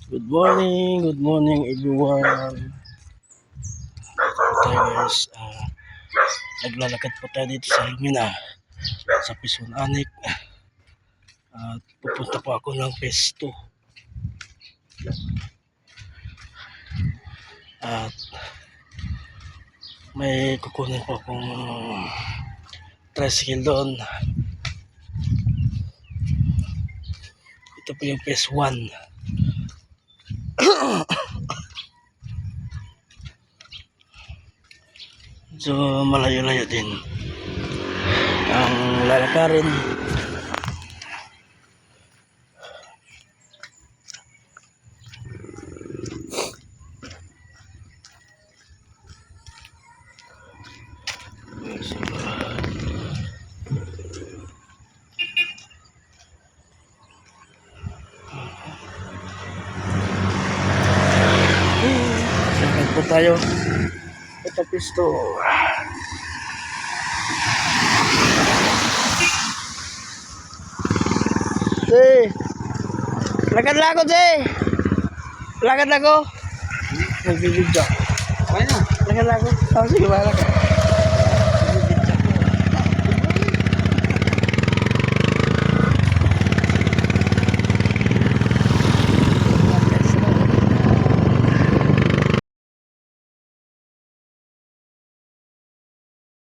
Good morning everyone. Okay guys, naglalakad po tayo dito sa Lumina, sa Quezon Anik. At pupunta po ako ng Pesto. At may kukunin po akong tricycle doon. Ito po yung Phase 1. So malayo-layo din ang lalakarin. Sakit po tayo. Ito Pesto. Jay, lakad lang ako, Jay. Lakad lang ako. Nagbibidyo. Kaya na. Lakad lang ako. Sige, lakad.